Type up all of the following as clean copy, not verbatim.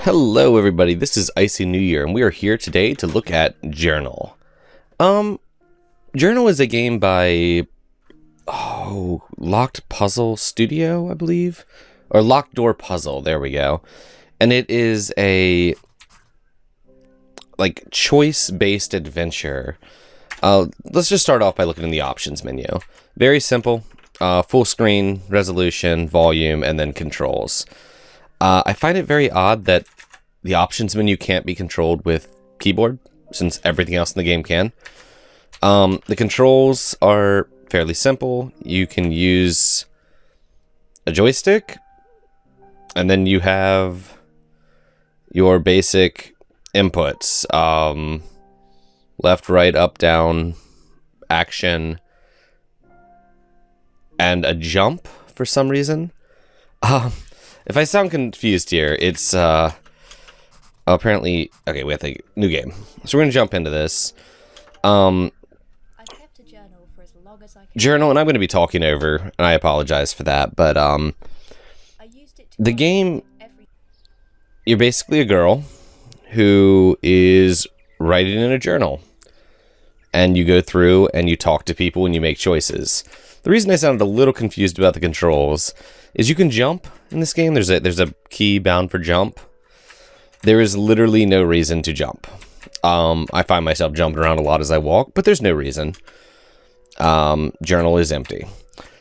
Hello everybody, this is IcyNewYear, and we are here today to look at Journal. Journal is a game by, Locked Puzzle Studio, I believe? Or Locked Door Puzzle, there we go. And it is a, choice-based adventure. Let's just start off by looking in the options menu. Very simple, full screen, resolution, volume, and then controls. I find it very odd that the options menu can't be controlled with keyboard, since everything else in the game can. The controls are fairly simple. You can use a joystick, and then you have your basic inputs. Left, right, up, down, action, and a jump for some reason. If I sound confused here, it's, apparently, okay, we have a new game. So we're going to jump into this. I kept a journal for as long as I could. Journal, and I'm going to be talking over, and I apologize for that, but, I used it to the game, every you're basically a girl who is writing in a journal. And you go through and you talk to people and you make choices. The reason I sounded a little confused about the controls is you can jump in this game. There's a key bound for jump. There is literally no reason to jump. I find myself jumping around a lot as I walk, but there's no reason. Journal is empty.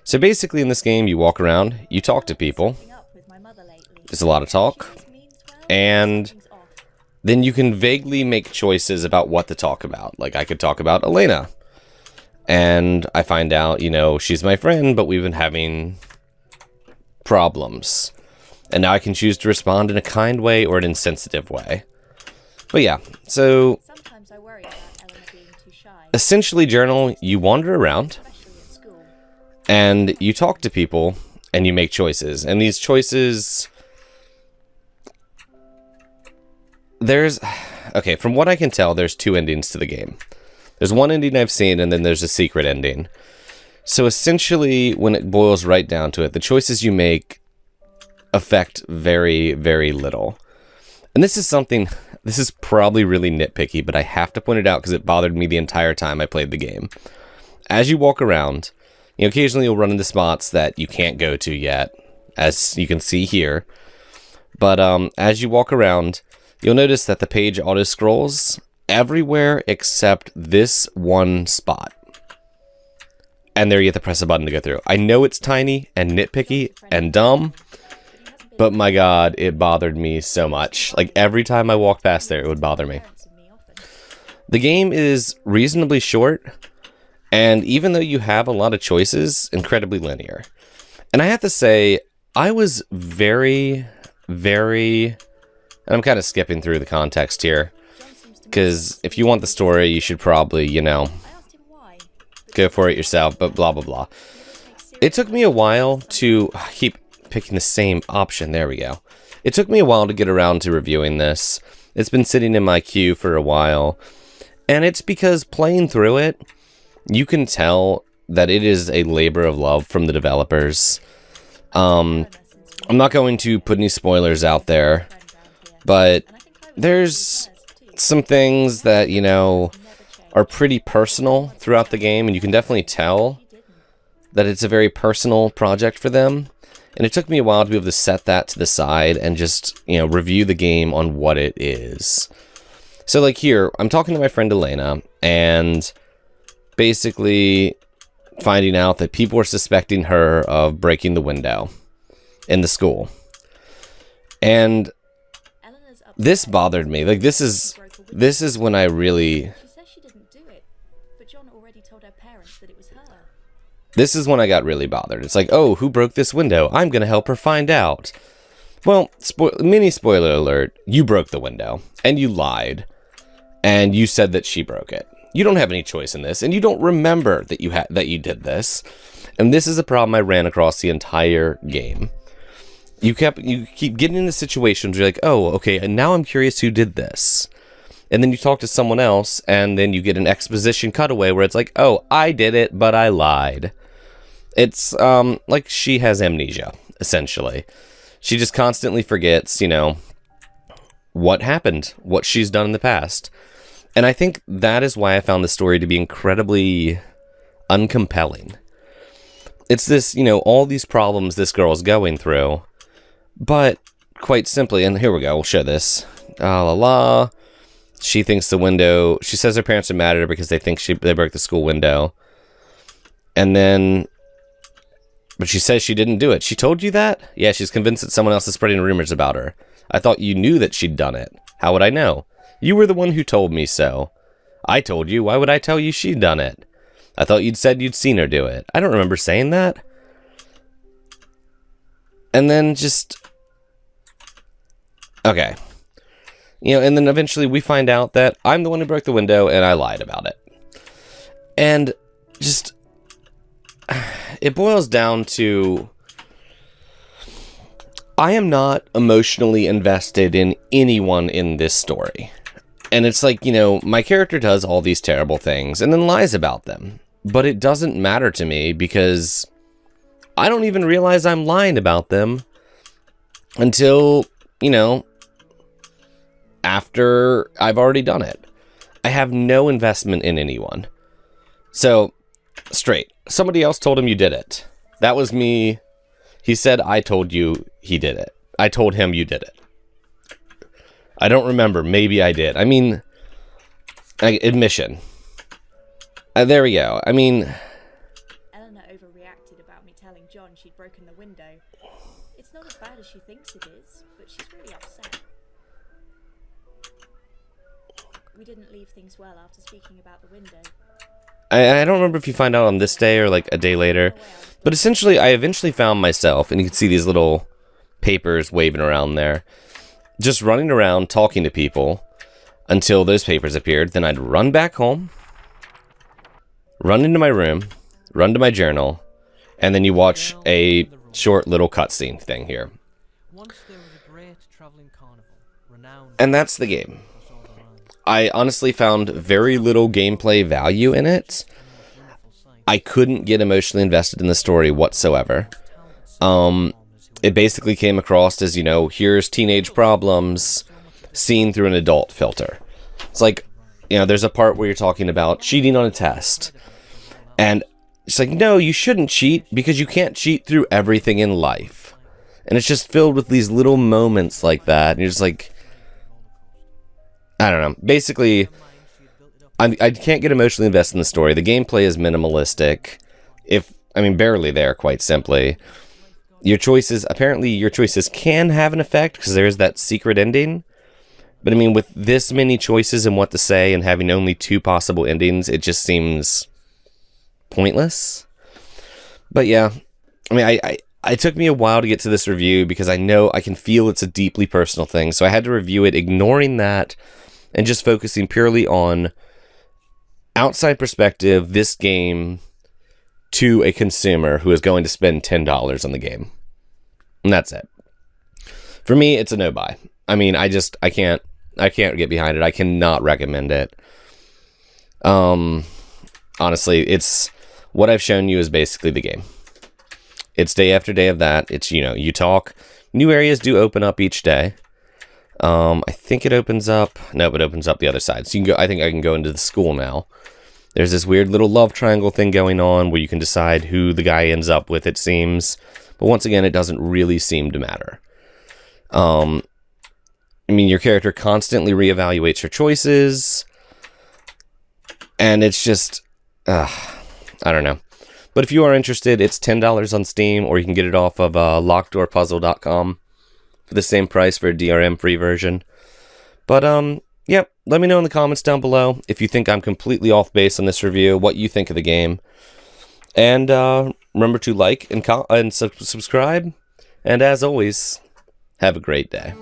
So basically in this game, you walk around, you talk to people. up with my mother lately. There's a lot of talk. And Things off. then you can vaguely make choices about what to talk about. Like, I could talk about Elena. And I find out, she's my friend, but we've been having problems. And now I can choose to respond in a kind way or an insensitive way. But yeah, so Sometimes I worry about Eleanor being too shy, essentially, Journal, you wander around especially at school. and you talk to people and you make choices. And these choices... Okay, from what I can tell, there's two endings to the game. There's one ending I've seen, and then there's a secret ending. So essentially, when it boils right down to it, the choices you make affect very, very little. And this is probably really nitpicky, but I have to point it out because it bothered me the entire time I played the game. As you walk around, occasionally you'll run into spots that you can't go to yet, as you can see here. But as you walk around, you'll notice that the page auto-scrolls everywhere except this one spot. And there you have to press a button to go through. I know it's tiny and nitpicky and dumb, but my god, it bothered me so much. Like, every time I walked past there, it would bother me. Parents and me often. The game is reasonably short, and even though you have a lot of choices, incredibly linear. And I have to say, I was very, very... And I'm kind of skipping through the context here, John seems to because if you want the story, you should probably, I asked him why. go for it yourself, but blah, blah, blah. It took me a while to... I keep picking the same option. There we go. It took me a while to get around to reviewing this. It's been sitting in my queue for a while, and it's because playing through it, you can tell that it is a labor of love from the developers. I'm not going to put any spoilers out there, but there's some things that, are pretty personal throughout the game, and you can definitely tell that it's a very personal project for them. And it took me a while to be able to set that to the side and just, review the game on what it is. So, like here, I'm talking to my friend Elena, and basically finding out that people are suspecting her of breaking the window in the school. And Eleanor's upset. this bothered me. Like, this is when I really... She says she didn't do it, but John already told her parents that it was her. This is when I got really bothered. It's like, oh, who broke this window? I'm going to help her find out. Well, mini spoiler alert, you broke the window, and you lied, and you said that she broke it. You don't have any choice in this, and you don't remember that you did this. And this is a problem I ran across the entire game. You keep getting into situations where you're like, oh, okay, and now I'm curious who did this. And then you talk to someone else, and then you get an exposition cutaway where it's like, oh, I did it, but I lied. It's like she has amnesia, essentially. She just constantly forgets, what happened, what she's done in the past. And I think that is why I found the story to be incredibly uncompelling. It's this, all these problems this girl is going through, but quite simply, and here we go, we'll show this. She thinks she says her parents are mad at her because they think they broke the school window. And then, but she says she didn't do it. She told you that? Yeah, she's convinced that someone else is spreading rumors about her. I thought you knew that she'd done it. How would I know? You were the one who told me so. I told you. Why would I tell you she'd done it? I thought you'd said you'd seen her do it. I don't remember saying that. And then okay. And then eventually we find out that I'm the one who broke the window and I lied about it. And it boils down to, I am not emotionally invested in anyone in this story. And it's like, my character does all these terrible things and then lies about them. But it doesn't matter to me because I don't even realize I'm lying about them until, after I've already done it. I have no investment in anyone. So, straight. Somebody else told him you did it. That was me. He said, I told you he did it. I told him you did it. I don't remember. Maybe I did. Admission. There we go. Eleanor overreacted about me telling John she'd broken the window. It's not as bad as she thinks it is, but she's really upset. We didn't leave things well after speaking about the window. I don't remember if you find out on this day or like a day later, but essentially I eventually found myself, and you can see these little papers waving around there, just running around talking to people until those papers appeared. Then I'd run back home, run into my room, run to my journal, and then you watch a short little cutscene thing here. And that's the game. I honestly found very little gameplay value in it. I couldn't get emotionally invested in the story whatsoever. It basically came across as, here's teenage problems seen through an adult filter. It's like, there's a part where you're talking about cheating on a test. And it's like, no, you shouldn't cheat because you can't cheat through everything in life. And it's just filled with these little moments like that. And you're just like, I don't know. Basically, I can't get emotionally invested in the story. The gameplay is minimalistic. Barely there, quite simply. Apparently your choices can have an effect because there's that secret ending. But with this many choices and what to say and having only 2 possible endings, it just seems pointless. But yeah, it took me a while to get to this review because I know I can feel it's a deeply personal thing. So I had to review it ignoring that and just focusing purely on outside perspective, this game to a consumer who is going to spend $10 on the game. And that's it. For me, it's a no buy. I can't get behind it. I cannot recommend it. Honestly, it's what I've shown you is basically the game. It's day after day of that. It's, you talk. New areas do open up each day. I think it opens up. Nope, it opens up the other side. So you can go. I think I can go into the school now. There's this weird little love triangle thing going on where you can decide who the guy ends up with, it seems. But once again, it doesn't really seem to matter. Your character constantly reevaluates her choices. And it's just, I don't know. But if you are interested, it's $10 on Steam, or you can get it off of lockdoorpuzzle.com for the same price for a DRM-free version. But, yep, let me know in the comments down below if you think I'm completely off base on this review, what you think of the game. And remember to like and subscribe. And as always, have a great day.